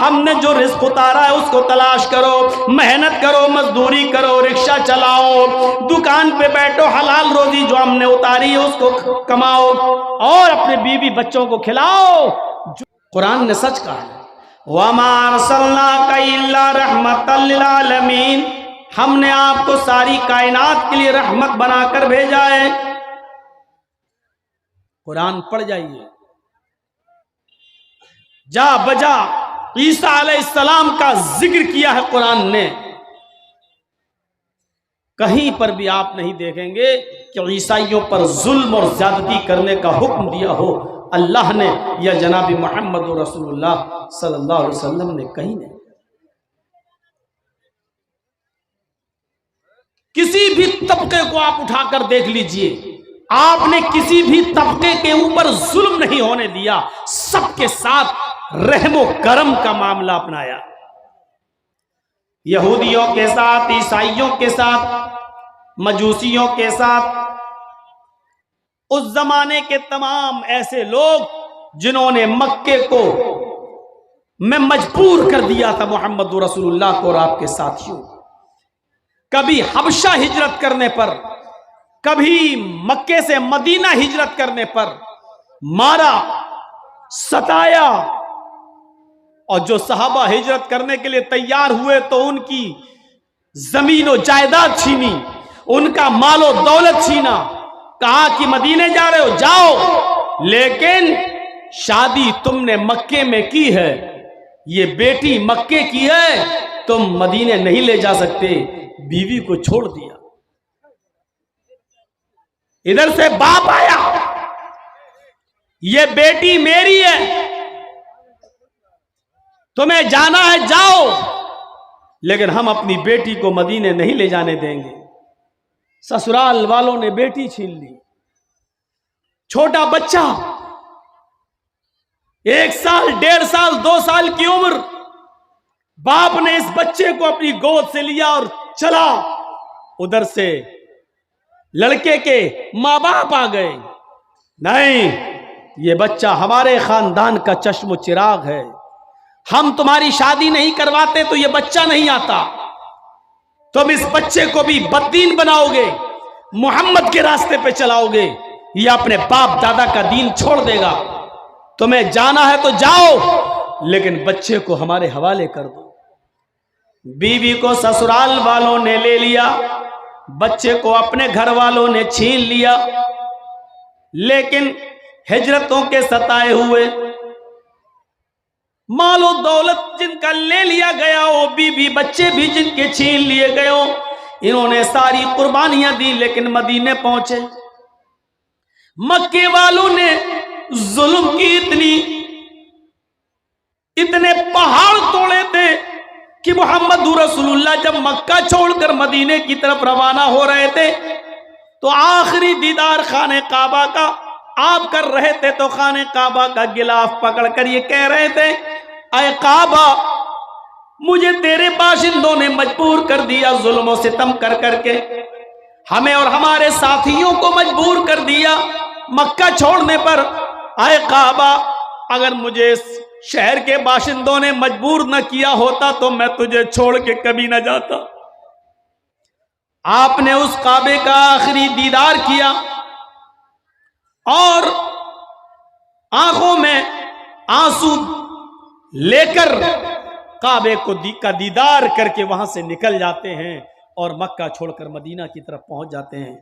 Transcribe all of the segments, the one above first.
ہم نے جو رزق اتارا ہے اس کو تلاش کرو، محنت کرو، مزدوری کرو، رکشہ چلاؤ، دکان پہ بیٹھو، حلال روزی جو ہم نے اتاری ہے اس کو کماؤ، اور اپنے بیوی بچوں کو کھلاؤ۔ قرآن نے سچ کہا ہے، وَمَا أَرْسَلْنَاكَ إِلَّا رَحْمَةً لِّلْعَالَمِينَ، ہم نے آپ کو ساری کائنات کے لیے رحمت بنا کر بھیجا ہے۔ قرآن پڑھ جائیے، جا بجا عیسیٰ علیہ السلام کا ذکر کیا ہے قرآن نے، کہیں پر بھی آپ نہیں دیکھیں گے کہ عیسائیوں پر ظلم اور زیادتی کرنے کا حکم دیا ہو اللہ نے یا جناب محمد رسول اللہ صلی اللہ علیہ وسلم نے، کہیں نہیں۔ کسی بھی طبقے کو آپ اٹھا کر دیکھ لیجئے، آپ نے کسی بھی طبقے کے اوپر ظلم نہیں ہونے دیا، سب کے ساتھ رحم و کرم کا معاملہ اپنایا، یہودیوں کے ساتھ، عیسائیوں کے ساتھ، مجوسیوں کے ساتھ، اس زمانے کے تمام ایسے لوگ جنہوں نے مکے کو میں مجبور کر دیا تھا محمد رسول اللہ کو اور آپ کے ساتھیوں، کبھی حبشہ ہجرت کرنے پر، کبھی مکے سے مدینہ ہجرت کرنے پر مارا، ستایا، اور جو صحابہ ہجرت کرنے کے لیے تیار ہوئے تو ان کی زمین و جائیداد چھینی، ان کا مال و دولت چھینا، کہا کہ مدینے جا رہے ہو جاؤ، لیکن شادی تم نے مکے میں کی ہے، یہ بیٹی مکے کی ہے، تم مدینے نہیں لے جا سکتے، بیوی کو چھوڑ دیا۔ ادھر سے باپ آیا، یہ بیٹی میری ہے، تمہیں جانا ہے جاؤ، لیکن ہم اپنی بیٹی کو مدینے نہیں لے جانے دیں گے۔ سسرال والوں نے بیٹی چھین لی، چھوٹا بچہ، 1 سال 1.5 سال 2 سال کی عمر، باپ نے اس بچے کو اپنی گود سے لیا اور چلا۔ ادھر سے لڑکے کے ماں باپ آ گئے، نہیں، یہ بچہ ہمارے خاندان کا چشم و چراغ ہے، ہم تمہاری شادی نہیں کرواتے تو یہ بچہ نہیں آتا، تم اس بچے کو بھی بددین بناؤ گے، محمد کے راستے پہ چلاؤ گے، یہ اپنے باپ دادا کا دین چھوڑ دے گا، تمہیں جانا ہے تو جاؤ، لیکن بچے کو ہمارے حوالے کر دو۔ بیوی کو سسرال والوں نے لے لیا، بچے کو اپنے گھر والوں نے چھین لیا، لیکن ہجرتوں کے ستائے ہوئے، مال و دولت جن کا لے لیا گیا ہو، بیوی بچے بھی جن کے چھین لیے گئے ہو، انہوں نے ساری قربانیاں دی، لیکن مدینے پہنچے، مکے والوں نے ظلم کی، اتنے پہاڑ توڑے تھے کہ محمد رسول اللہ جب مکہ چھوڑ کر مدینے کی طرف روانہ ہو رہے تھے تو آخری دیدار خانہ کعبہ کا آپ کر رہے تھے، تو خانہ کعبہ کا غلاف پکڑ کر یہ کہہ رہے تھے، اے کعبہ، مجھے تیرے باشندوں نے مجبور کر دیا، ظلم و ستم کر کر کے ہمیں اور ہمارے ساتھیوں کو مجبور کر دیا مکہ چھوڑنے پر، اے کعبہ، اگر مجھے اس شہر کے باشندوں نے مجبور نہ کیا ہوتا تو میں تجھے چھوڑ کے کبھی نہ جاتا۔ آپ نے اس کعبے کا آخری دیدار کیا اور آنکھوں میں آنسو لے کر کعبے کا دیدار کر کے وہاں سے نکل جاتے ہیں اور مکہ چھوڑ کر مدینہ کی طرف پہنچ جاتے ہیں۔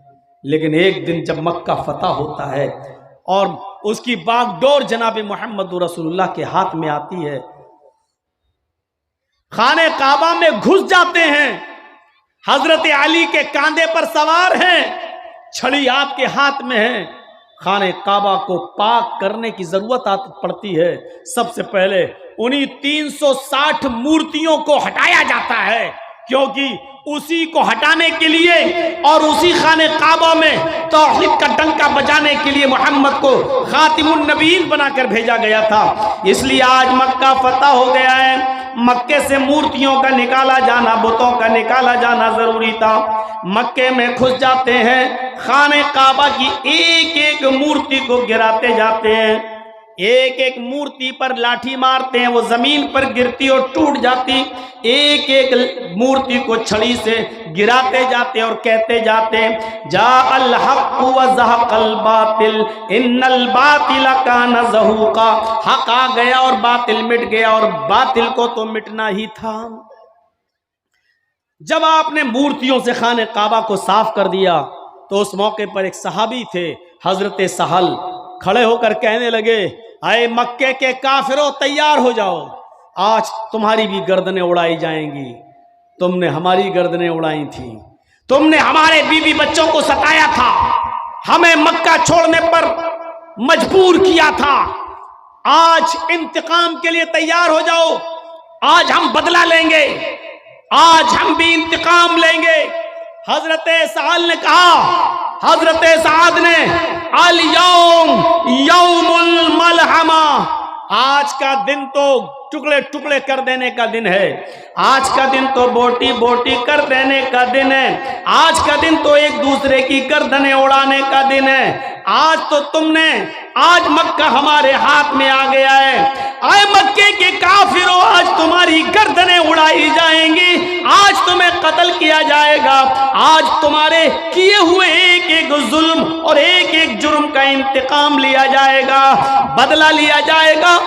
لیکن ایک دن جب مکہ فتح ہوتا ہے اور اس کی باغ ڈور جناب محمد رسول اللہ کے ہاتھ میں آتی ہے، خانہ کعبہ میں گھس جاتے ہیں، حضرت علی کے کاندھے پر سوار ہیں، چھڑی آپ کے ہاتھ میں ہے، خانہ کعبہ کو پاک کرنے کی ضرورت پڑتی ہے۔ سب سے پہلے انہی 360 مورتیوں کو ہٹایا جاتا ہے، کیونکہ اسی کو ہٹانے کے لیے اور اسی خانہ کعبہ میں توحید کا ڈنکا بجانے کے لیے محمد کو خاتم النبیین بنا کر بھیجا گیا تھا۔ اس لیے آج مکہ فتح ہو گیا ہے، مکے سے مورتیوں کا نکالا جانا، بتوں کا نکالا جانا ضروری تھا۔ مکے میں گھس جاتے ہیں، خانہ کعبہ کی ایک ایک مورتی کو گراتے جاتے ہیں، ایک ایک مورتی پر لاٹھی مارتے ہیں، وہ زمین پر گرتی اور ٹوٹ جاتی، ایک ایک مورتی کو چھڑی سے گراتے جاتے اور کہتے جاتے جاء الحق وزهق الباطل ان الباطل کان زہوقا، حق آ گیا اور باطل مٹ گیا اور باطل کو تو مٹنا ہی تھا۔ جب آپ نے مورتیوں سے خانہ کعبہ کو صاف کر دیا تو اس موقع پر ایک صحابی تھے حضرت سہل، کھڑے ہو کر کہنے لگے اے مکے کے کافروں تیار ہو جاؤ، آج تمہاری بھی گردنیں اڑائی جائیں گی، تم نے ہماری گردنیں اڑائی تھیں، تم نے ہمارے بیوی بچوں کو ستایا تھا، ہمیں مکہ چھوڑنے پر مجبور کیا تھا، آج انتقام کے لیے تیار ہو جاؤ، آج ہم بدلہ لیں گے، آج ہم بھی انتقام لیں گے۔ حضرت سہل نے کہا، حضرت سعد نے الیوم یوم الملحمہ، آج کا دن تو ٹکڑے ٹکڑے کر دینے کا دن ہے، آج کا دن تو بوٹی بوٹی کر دینے کا دن ہے، آج کا دن تو ایک دوسرے کی گردنیں اڑانے کا دن ہے، آج تو تم نے، آج مکہ ہمارے ہاتھ میں آ گیا ہے، اے مکے کے کافروں آج تمہاری گردنیں اڑائی جائیں گی، آج تمہیں قتل کیا جائے گا، آج تمہارے کیے ہوئے ایک ایک ظلم اور ایک ایک جرم کا انتقام لیا جائے گا، بدلہ لیا جائے گا۔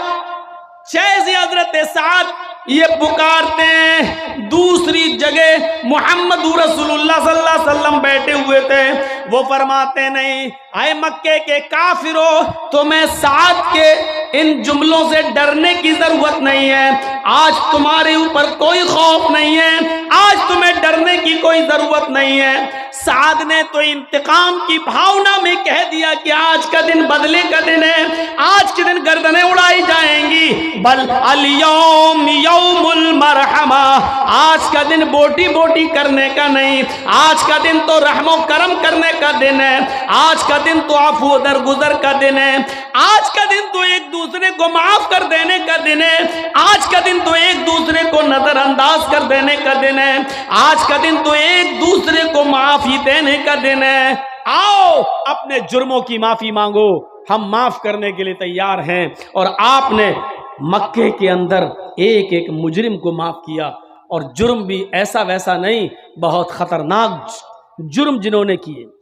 جیسے حضرت سعد یہ پکارتے ہیں، دوسری جگہ محمد رسول اللہ صلی اللہ علیہ وسلم بیٹھے ہوئے تھے، وہ فرماتے نہیں اے مکے کے کافروں تمہیں سعد کے ان جملوں سے ڈرنے کی ضرورت نہیں ہے، آج تمہارے اوپر کوئی خوف نہیں ہے، آج تمہیں ڈرنے کی کوئی ضرورت نہیں ہے۔ سعد نے تو انتقام کی بھاونا میں کہہ دیا کہ آج کا دن بدلے کا دن ہے، آج کے دن گردنیں اڑائی جائیں گی، بل الیوم یوم المرحمہ، آج کا دن بوٹی بوٹی کرنے کا نہیں، آج کا دن تو رحم و کرم کرنے کا دن ہے، آج کا دن تو عفو درگزر کا دن ہے، آج کا دن تو ایک دوسرے کو معاف کر دینے کا دن ہے، آج کا دن تو ایک دوسرے کو نظر انداز کر دینے کا دن ہے، آج کا دن تو ایک دوسرے کو معافی دینے کا دن ہے، آؤ اپنے جرموں کی معافی مانگو، ہم معاف کرنے کے لیے تیار ہیں۔ اور آپ نے مکے کے اندر ایک ایک مجرم کو معاف کیا، اور جرم بھی ایسا ویسا نہیں، بہت خطرناک جرم جنہوں نے کیے۔